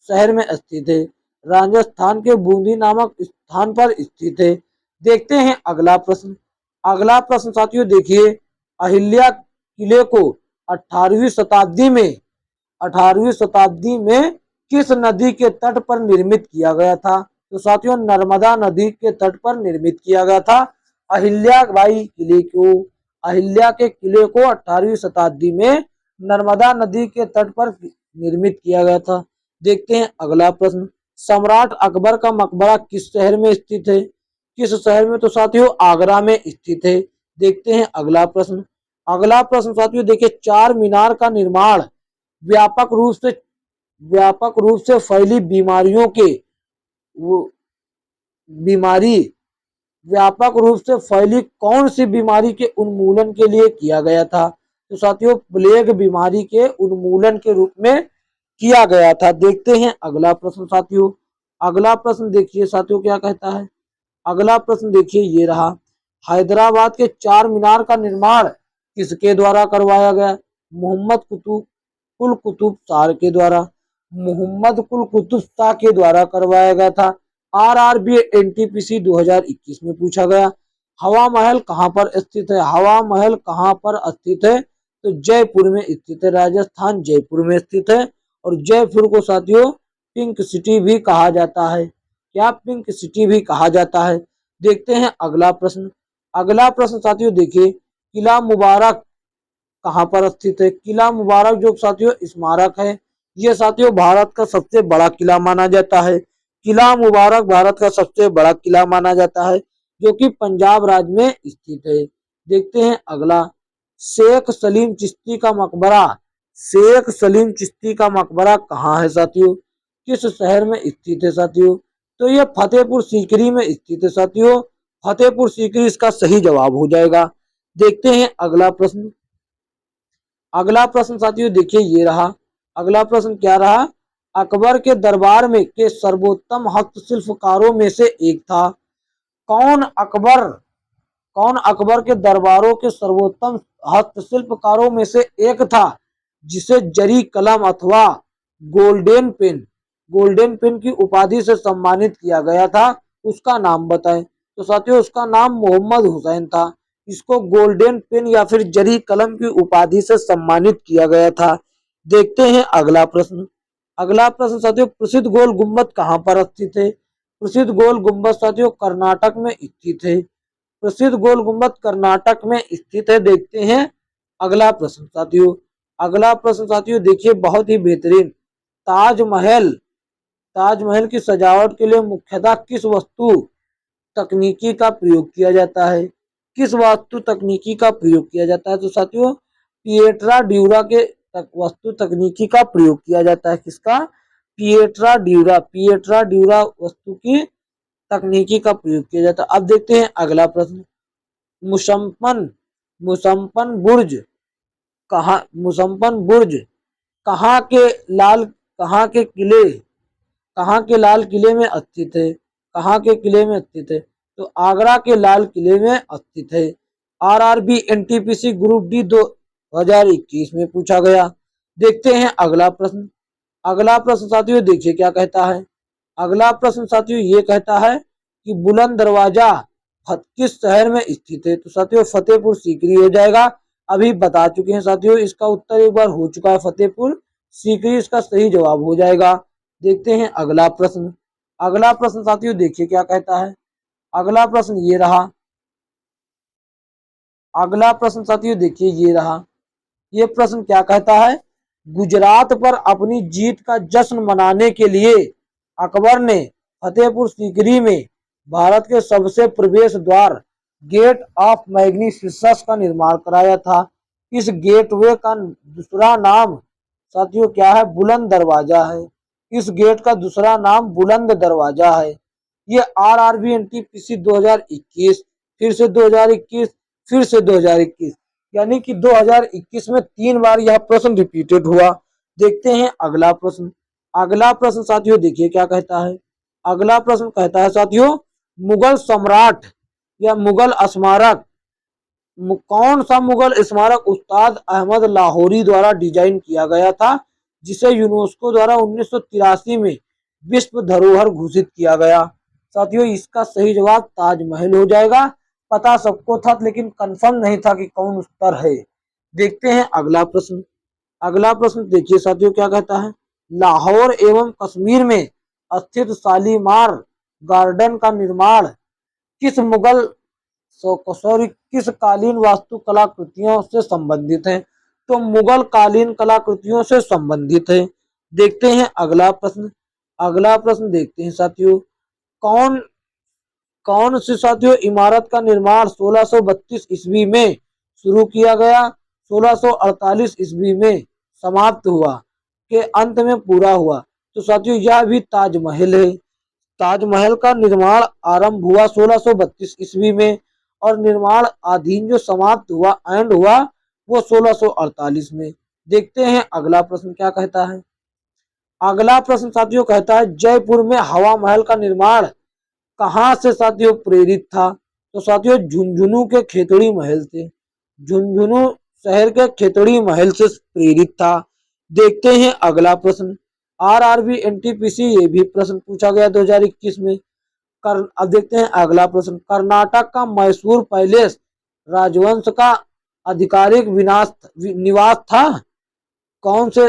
Speaker 1: शहर में स्थित है। राजस्थान के बूंदी नामक स्थान पर स्थित है। देखते हैं अगला प्रश्न। अगला प्रश्न साथियों देखिए, अहिल्या किले को 18वीं शताब्दी में किस नदी के तट पर निर्मित किया गया था? तो साथियों नर्मदा नदी के तट पर निर्मित किया गया था। अहिल्या के किले को 18वीं शताब्दी में नर्मदा नदी के तट पर निर्मित किया गया था। देखते हैं अगला प्रश्न। सम्राट अकबर का मकबरा किस शहर में स्थित है? किस शहर में? तो साथियों आगरा में स्थित है। देखते हैं अगला प्रश्न। अगला प्रश्न साथियों देखिए, चार मीनार का निर्माण व्यापक रूप से फैली बीमारियों के व्यापक रूप से फैली कौन सी बीमारी के उन्मूलन के लिए किया गया था? तो साथियों प्लेग बीमारी के उन्मूलन के रूप में किया गया था। देखते हैं अगला प्रश्न साथियों। अगला प्रश्न देखिए साथियों क्या कहता है। अगला प्रश्न देखिए ये रहा, हैदराबाद के चार मीनार का निर्माण किसके द्वारा करवाया गया? कुल कुतुब शाह के द्वारा। मोहम्मद कुल कुतुब शाह के द्वारा करवाया गया था। आरआरबी एनटीपीसी 2021 में पूछा गया। हवा महल कहाँ पर स्थित है? हवा महल कहाँ पर स्थित है? तो जयपुर में स्थित है। राजस्थान जयपुर में स्थित है। और जयपुर को साथियों पिंक सिटी भी कहा जाता है। क्या? पिंक सिटी भी कहा जाता है। देखते हैं अगला प्रश्न। अगला प्रश्न साथियों देखिए, किला मुबारक कहाँ पर स्थित है? किला मुबारक जो साथियों स्मारक है, ये साथियों भारत का सबसे बड़ा किला माना जाता है। किला मुबारक भारत का सबसे बड़ा किला माना जाता है, जो कि पंजाब राज्य में स्थित है। देखते हैं अगला, शेख सलीम चिश्ती का मकबरा। शेख सलीम चिश्ती का मकबरा कहाँ है साथियों? किस शहर में स्थित है साथियों? तो ये फतेहपुर सीकरी में स्थित है साथियों। फतेहपुर सीकरी इसका सही जवाब हो जाएगा। देखते हैं अगला प्रश्न। अगला प्रश्न साथियों देखिए ये रहा। अगला प्रश्न क्या रहा? अकबर के दरबार में के सर्वोत्तम हस्तशिल्पकारों में से एक था। कौन अकबर के दरबारों के सर्वोत्तम हस्तशिल्पकारों में से एक था, जिसे जरी कलम अथवा गोल्डन पेन की उपाधि से सम्मानित किया गया था? उसका नाम बताएं। तो साथियों उसका नाम मोहम्मद हुसैन था। इसको गोल्डन पेन या फिर जरी कलम की उपाधि से सम्मानित किया गया था। देखते हैं अगला प्रश्न। अगला प्रश्न साथियों, प्रसिद्ध गोल गुंबद कहाँ पर स्थित है? प्रसिद्ध गोल गुंबद साथियों कर्नाटक में स्थित है। प्रसिद्ध गोल गुंबद कर्नाटक में स्थित है। देखते हैं अगला प्रश्न साथियों। अगला प्रश्न साथियों देखिए बहुत ही बेहतरीन, ताजमहल की सजावट के लिए मुख्यतः किस वस्तु तकनीकी का प्रयोग किया जाता है? किस वास्तु तकनीकी का प्रयोग किया जाता है? तो साथियों पिएट्रा ड्यूरा के वस्तु तकनीकी का प्रयोग किया जाता है। किसका? पिएट्रा ड्यूरा वस्तु की तकनीकी का प्रयोग किया जाता है। अब देखते हैं अगला प्रश्न। मुसम्पन बुर्ज कहाँ के लाल किले में स्थित है? कहाँ के किले में स्थित है? तो आगरा के लाल किले में स्थित है। आरआरबी एनटीपीसी ग्रुप डी 2021 में पूछा गया। देखते हैं अगला प्रश्न। अगला प्रश्न साथियों देखिए क्या कहता है। अगला प्रश्न साथियों ये कहता है कि बुलंद दरवाजा किस शहर में स्थित है? तो साथियों फतेहपुर सीकरी हो जाएगा। अभी बता चुके हैं साथियों, इसका उत्तर एक बार हो चुका है, फतेहपुर सीकरी इसका सही जवाब हो जाएगा। देखते हैं अगला प्रश्न। अगला प्रश्न साथियों देखिए क्या कहता है। अगला प्रश्न ये रहा। अगला प्रश्न साथियों देखिए ये रहा। ये प्रश्न क्या कहता है? गुजरात पर अपनी जीत का जश्न मनाने के लिए अकबर ने फतेहपुर सीकरी में भारत के सबसे प्रवेश द्वार गेट ऑफ मैग्निफिसेंस का निर्माण कराया था। इस गेटवे का दूसरा नाम साथियों क्या है? बुलंद दरवाजा है। इस गेट का दूसरा नाम बुलंद दरवाजा है। ये आरआरबी एनटीपीसी 2021, फिर से 2021, फिर से 2021, यानी कि 2021 में 3 बार यह प्रश्न रिपीटेड हुआ। देखते हैं अगला प्रश्न। अगला प्रश्न साथियों देखिए क्या कहता है। अगला प्रश्न कहता है साथियों, मुगल सम्राट या मुगल स्मारक, कौन सा मुगल स्मारक उस्ताद अहमद लाहौरी द्वारा डिजाइन किया गया था, जिसे यूनेस्को द्वारा 1983 में विश्व धरोहर घोषित किया गया? साथियों इसका सही जवाब ताजमहल हो जाएगा। पता सबको था लेकिन कंफर्म नहीं था कि कौन उत्तर है। देखते हैं अगला प्रश्न। अगला प्रश्न देखिए साथियों क्या कहता है। लाहौर एवं कश्मीर में स्थित शालीमार गार्डन का निर्माण किस मुगल सॉरी किस कालीन वास्तुकला कृतियों से संबंधित है? तो मुगल कालीन कलाकृतियों से संबंधित है। देखते हैं अगला प्रश्न। अगला प्रश्न देखते हैं साथियों, कौन कौन सी साथियों इमारत का निर्माण 1632 ईस्वी में शुरू किया गया, 1648 ईस्वी में समाप्त हुआ, के अंत में पूरा हुआ? तो साथियों यह भी ताजमहल है। ताजमहल का निर्माण आरंभ हुआ 1632 ईस्वी में और निर्माण अधीन जो समाप्त हुआ एंड हुआ वो 1648 में। देखते हैं अगला प्रश्न क्या कहता है। अगला प्रश्न साथियों कहता है, जयपुर में हवा महल का निर्माण कहाँ से साथियों प्रेरित था? तो साथियों झुंझुनू के खेतड़ी महल से। झुंझुनू शहर के खेतड़ी महल से प्रेरित था। देखते हैं अगला प्रश्न। आरआरबी एनटीपीसी ये भी प्रश्न पूछा गया 2021 में। अब देखते हैं अगला प्रश्न। कर्नाटक का मैसूर पैलेस राजवंश का आधिकारिक निवास था, कौन से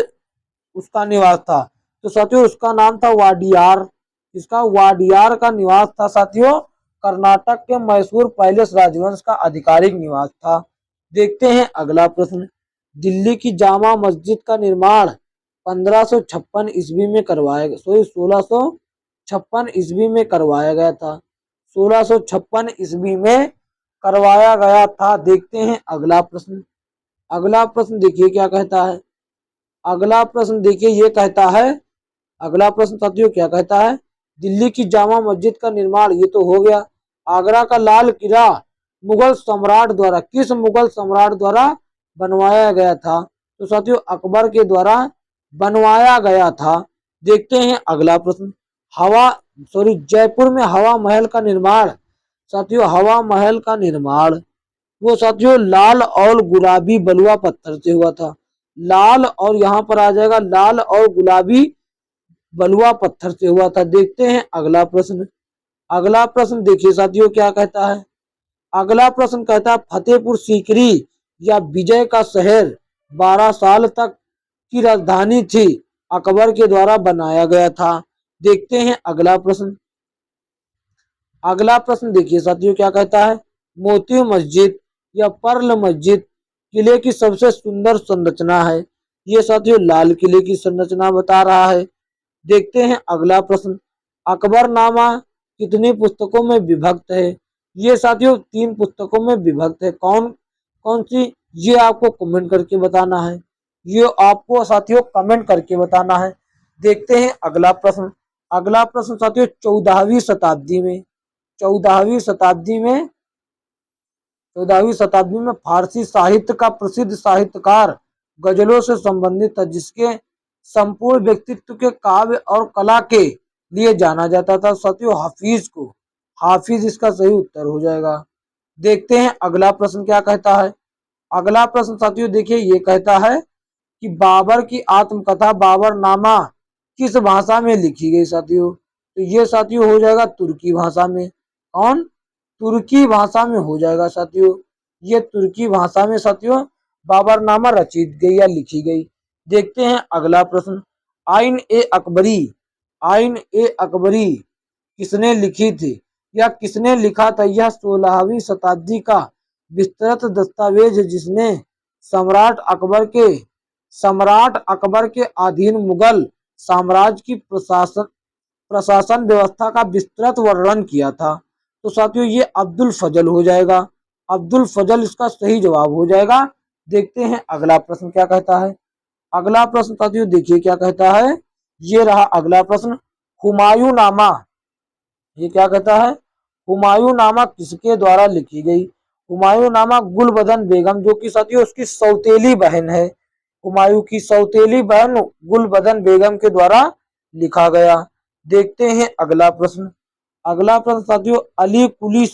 Speaker 1: उसका निवास था? तो साथियों उसका नाम था वाडियार। इसका वाडियार का निवास था साथियों। कर्नाटक के मैसूर पैलेस राजवंश का आधिकारिक निवास था। देखते हैं अगला प्रश्न। दिल्ली की जामा मस्जिद का निर्माण 1556 ईस्वी में करवाया गया, 1656 ईस्वी में करवाया गया था। 1656 ईस्वी में करवाया गया था। देखते हैं अगला प्रश्न। अगला प्रश्न देखिए क्या कहता है। अगला प्रश्न देखिए ये कहता है। अगला प्रश्न साथियों क्या कहता है, दिल्ली की जामा मस्जिद का निर्माण ये तो हो गया। आगरा का लाल किला मुगल सम्राट द्वारा किस मुगल सम्राट द्वारा बनवाया गया था? तो साथियों अकबर के द्वारा बनवाया गया था। देखते हैं अगला प्रश्न। जयपुर में हवा महल का निर्माण साथियों, हवा महल का निर्माण वो साथियों लाल और गुलाबी बलुआ पत्थर से हुआ था। लाल और यहाँ पर आ जाएगा लाल और गुलाबी बलुआ पत्थर से हुआ था। देखते हैं अगला प्रश्न। अगला प्रश्न देखिए साथियों क्या कहता है। अगला प्रश्न कहता है, फतेहपुर सीकरी या विजय का शहर 12 साल तक की राजधानी थी, अकबर के द्वारा बनाया गया था। देखते हैं अगला प्रश्न। अगला प्रश्न देखिए साथियों क्या कहता है, मोती मस्जिद या पर्ल मस्जिद किले की सबसे सुंदर संरचना है? ये साथियों लाल किले की संरचना बता रहा है। देखते हैं अगला प्रश्न। अकबरनामा कितनी पुस्तकों में विभक्त है? ये साथियों 3 पुस्तकों में विभक्त है। कौन कौन सी, ये आपको कमेंट करके बताना है। ये आपको साथियों कमेंट करके बताना है। देखते हैं अगला प्रश्न। अगला प्रश्न साथियों 14वीं शताब्दी में 14वीं शताब्दी में 14वीं शताब्दी में फारसी साहित्य का प्रसिद्ध साहित्यकार गजलों से संबंधित था, जिसके संपूर्ण व्यक्तित्व के काव्य और कला के लिए जाना जाता था साथियों हाफिज को। हाफिज इसका सही उत्तर हो जाएगा। देखते हैं अगला प्रश्न क्या कहता है। अगला प्रश्न साथियों देखिए ये कहता है कि बाबर की आत्मकथा बाबरनामा किस भाषा में लिखी गई साथियों। तो ये साथियों हो जाएगा तुर्की भाषा में। कौन? तुर्की भाषा में हो जाएगा साथियों। ये तुर्की भाषा में साथियों बाबरनामा रचित गई या लिखी गई। देखते हैं अगला प्रश्न। आइन ए अकबरी, आइन ए अकबरी किसने लिखी थी या किसने लिखा था? यह 16वीं शताब्दी का विस्तृत दस्तावेज है जिसने सम्राट अकबर के अधीन मुगल साम्राज्य की प्रशासन व्यवस्था का विस्तृत वर्णन किया था। तो साथियों ये अब्दुल फजल हो जाएगा। अब्दुल फजल इसका सही जवाब हो जाएगा। देखते हैं अगला प्रश्न क्या कहता है। अगला प्रश्न साथियों देखिए क्या कहता है। ये रहा अगला प्रश्न। हुमायूं नामा, ये क्या कहता है? हुमायूं नामा किसके द्वारा लिखी गई? हुमायूं नामा गुलबदन बेगम जो कि साथियों उसकी सौतेली बहन है। हुमायूं की सौतेली बहन गुलबदन बेगम के द्वारा लिखा गया। देखते हैं अगला प्रश्न। अगला प्रश्न साथियों अली कुली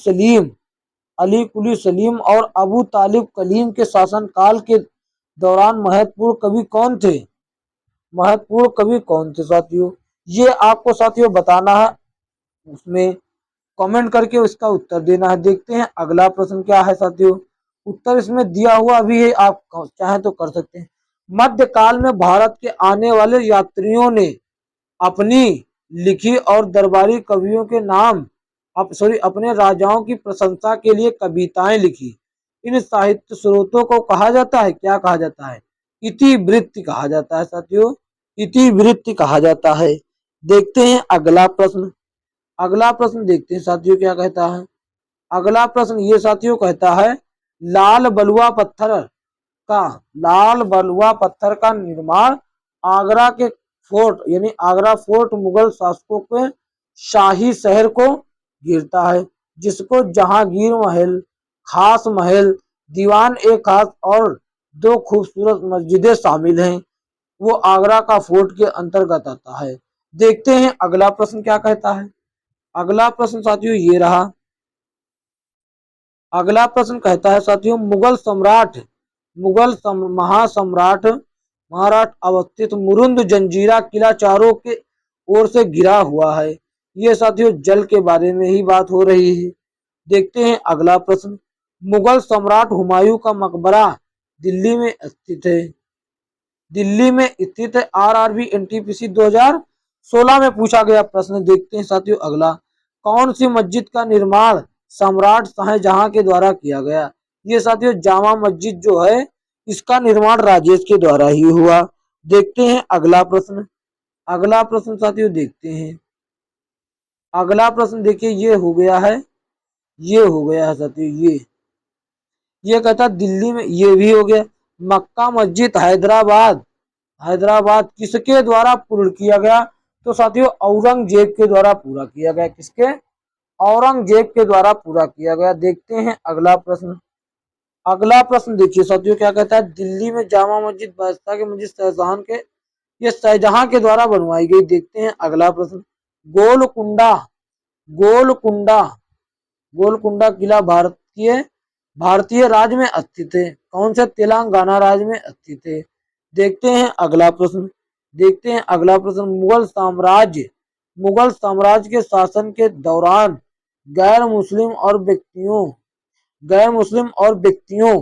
Speaker 1: सलीम और अबू तालिब कलीम के शासनकाल के दौरान महत्वपूर्ण कवि कौन थे साथियों? ये आपको साथियों बताना है, उसमें कमेंट करके इसका उत्तर देना है। देखते हैं अगला प्रश्न क्या है साथियों। उत्तर इसमें दिया हुआ भी है, आप चाहें तो कर सकते हैं। मध्यकाल में भारत के आने वाले यात्रियों ने अपनी लिखी और दरबारी कवियों के नाम अपने राजाओं की प्रशंसा के लिए कविताएं लिखी। इन साहित्य स्रोतों को कहा जाता है, क्या कहा जाता है? इतिवृत्ति कहा जाता है साथियों, इतिवृत्ति कहा जाता है। देखते हैं अगला प्रश्न। अगला प्रश्न देखते हैं साथियों क्या कहता है। अगला प्रश्न ये साथियों कहता है लाल बलुआ पत्थर लाल बलुआ पत्थर का निर्माण आगरा के फोर्ट यानी आगरा फोर्ट मुगल शासकों के शाही शहर को घिरता है, जिसको जहांगीर महल, खास महल, दीवान ए खास और दो खूबसूरत मस्जिदें शामिल हैं। वो आगरा का फोर्ट के अंतर्गत आता है। देखते हैं अगला प्रश्न क्या कहता है। अगला प्रश्न साथियों ये रहा। अगला प्रश्न कहता है साथियों महासम्राट अवस्थित मुरुंद जंजीरा किला चारों के ओर से घिरा हुआ है। ये साथियों जल के बारे में ही बात हो रही है। देखते हैं अगला प्रश्न। मुगल सम्राट हुमायूं का मकबरा दिल्ली में स्थित है। आरआरबी एनटीपीसी 2016 में पूछा गया प्रश्न। देखते हैं साथियों अगला। कौन सी मस्जिद का निर्माण सम्राट शाहजहां के द्वारा किया गया? ये साथियों जामा मस्जिद जो है इसका निर्माण राजेश के द्वारा ही हुआ। देखते हैं अगला प्रश्न। अगला प्रश्न साथियों देखते हैं। अगला प्रश्न देखिए ये हो गया है साथियों। ये कहता है दिल्ली में, ये भी हो गया। मक्का मस्जिद हैदराबाद किसके द्वारा पूर्ण किया गया? तो साथियों औरंगजेब के द्वारा पूरा किया गया। किसके? औरंगजेब के द्वारा पूरा किया गया। देखते हैं अगला प्रश्न। अगला प्रश्न देखिए साथियों क्या कहता है। दिल्ली में जामा मस्जिद बादशाह की मस्जिद शाहजहां के द्वारा बनवाई गई। देखते हैं अगला प्रश्न। गोलकुंडा गोलकुंडा किला भारतीय राज्य में स्थित है। कौन से? तेलंगाना राज्य में स्थित है। देखते हैं अगला प्रश्न। मुगल साम्राज्य के शासन के दौरान गैर मुस्लिम और व्यक्तियों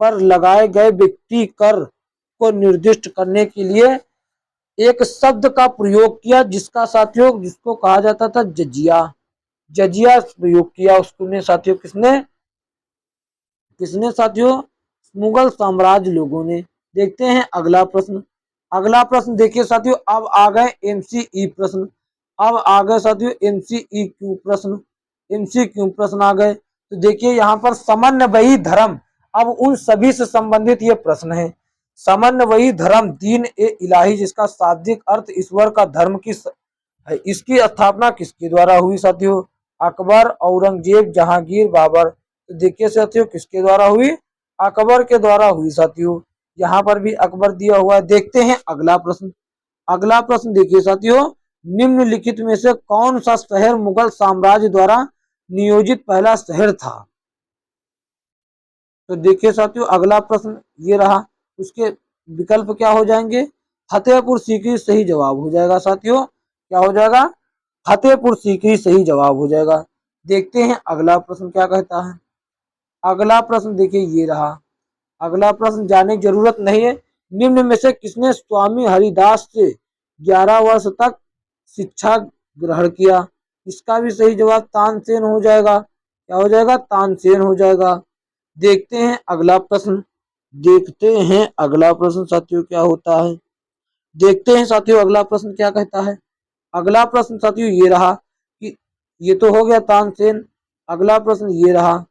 Speaker 1: पर लगाए गए व्यक्ति कर को निर्दिष्ट करने के लिए एक शब्द का प्रयोग किया जिसको कहा जाता था जजिया प्रयोग किया। उसने साथियों किसने साथियों? मुगल साम्राज्य लोगों ने। देखते हैं अगला प्रश्न। अगला प्रश्न देखिए साथियों अब आ गए एमसीक्यू प्रश्न आ गए। तो देखिए यहाँ पर समन्वयी धर्म, अब उन सभी से संबंधित ये प्रश्न है। समन्वयी धर्म दीन ए इलाही जिसका शाब्दिक अर्थ ईश्वर का धर्म है, इसकी स्थापना किसके द्वारा हुई साथियों? अकबर, औरंगजेब, जहांगीर, बाबर। तो देखिए साथियों किसके द्वारा हुई? अकबर के द्वारा हुई साथियों। यहाँ पर भी अकबर दिया हुआ है। देखते हैं अगला प्रश्न। अगला प्रश्न देखिए साथियों निम्नलिखित में से कौन सा शहर मुगल साम्राज्य द्वारा नियोजित पहला शहर था? तो देखिए साथियों, अगला प्रश्न ये रहा, उसके विकल्प क्या हो जाएंगे? फतेहपुर सीकरी सही जवाब हो जाएगा साथियों। क्या हो जाएगा? फतेहपुर सीकरी सही जवाब हो जाएगा। देखते हैं अगला प्रश्न क्या कहता है। अगला प्रश्न देखिए ये रहा। अगला प्रश्न जानने की जरूरत नहीं है। निम्न में से किसने स्वामी हरिदास से 11 वर्ष तक शिक्षा ग्रहण किया? इसका भी सही जवाब तानसेन हो जाएगा। क्या हो जाएगा? तानसेन हो जाएगा। देखते हैं अगला प्रश्न। देखते हैं अगला प्रश्न साथियों क्या होता है। देखते हैं साथियों अगला प्रश्न क्या कहता है। अगला प्रश्न साथियों ये रहा कि ये तो हो गया तानसेन। अगला प्रश्न ये रहा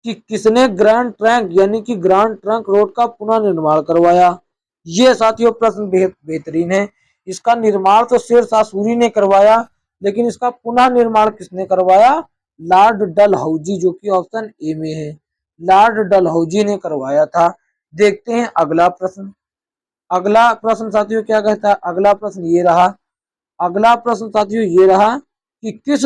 Speaker 1: कि किसने ग्रैंड ट्रंक यानी कि ग्रैंड ट्रंक रोड का पुनः निर्माण करवाया? ये साथियों प्रश्न बेहतरीन है। इसका निर्माण तो शेरशाह सूरी ने करवाया, लेकिन इसका पुनः निर्माण किसने करवाया? लॉर्ड डलहौजी, जो कि ऑप्शन ए में है। लॉर्ड डलहौजी ने करवाया था। देखते हैं अगला प्रश्न। अगला प्रश्न साथियों क्या कहता है। अगला प्रश्न ये रहा। अगला प्रश्न साथियों ये रहा कि किस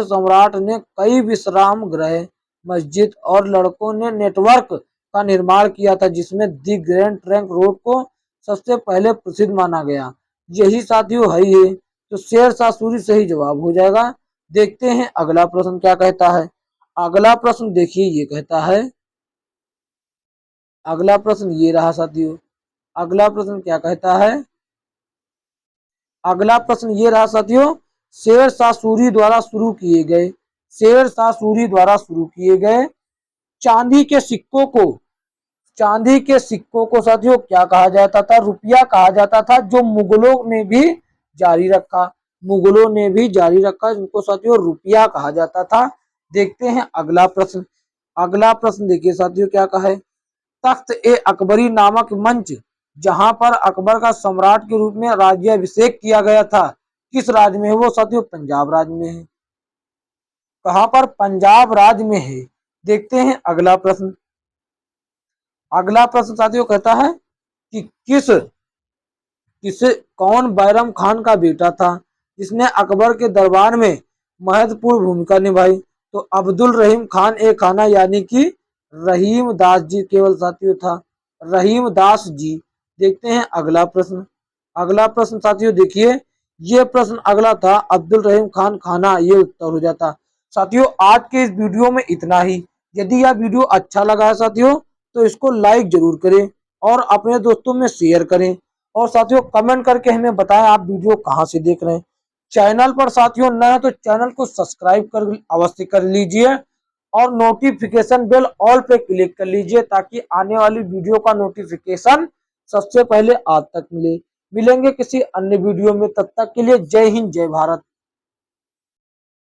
Speaker 1: सम्राट ने कई विश्राम गृह, मस्जिद और लड़कों ने नेटवर्क का निर्माण किया था, जिसमें दी ग्रैंड ट्रंक रोड को सबसे पहले प्रसिद्ध माना गया? यही साथियों है। तो शेरशाह सूरी सही जवाब हो जाएगा। देखते हैं अगला प्रश्न क्या कहता है। अगला प्रश्न देखिए ये कहता है। अगला प्रश्न ये रहा साथियों। अगला प्रश्न क्या कहता है। अगला प्रश्न ये रहा साथियों। शेरशाह सूरी द्वारा शुरू किए गए चांदी के सिक्कों को साथियों क्या कहा जाता था? रुपया कहा जाता था, जो मुगलों ने भी जारी रखा। जिनको साथियों रुपया कहा जाता था। देखते हैं अगला प्रश्न। अगला प्रश्न देखिए साथियों क्या कहा है। तख्त ए अकबरी नामक मंच, जहां पर अकबर का सम्राट के रूप में राज्याभिषेक किया गया था, किस राज्य में है? वो साथियों पंजाब राज्य में है। कहां पर? पंजाब राज्य में है। देखते हैं अगला प्रश्न। अगला प्रश्न साथियों कहता है कि कौन बैरम खान का बेटा था, जिसने अकबर के दरबार में महत्वपूर्ण भूमिका निभाई? तो अब्दुल रहीम खान ए खाना यानी कि रहीम दास जी केवल साथियों था। रहीम दास जी। देखते हैं अगला प्रश्न। अगला प्रश्न साथियों देखिए, ये प्रश्न अगला था अब्दुल रहीम खान खाना, ये उत्तर हो जाता। साथियों आज के इस वीडियो में इतना ही। यदि यह वीडियो अच्छा लगा है साथियों, तो इसको लाइक जरूर करें और अपने दोस्तों में शेयर करें। और साथियों कमेंट करके हमें बताएं आप वीडियो कहां से देख रहे हैं। चैनल पर साथियों नए हैं तो चैनल को सब्सक्राइब कर अवश्य कर लीजिए और नोटिफिकेशन बेल ऑल पे क्लिक कर लीजिए, ताकि आने वाली वीडियो का नोटिफिकेशन सबसे पहले आप तक मिलेंगे किसी अन्य वीडियो में। तब तक के लिए जय हिंद, जय भारत।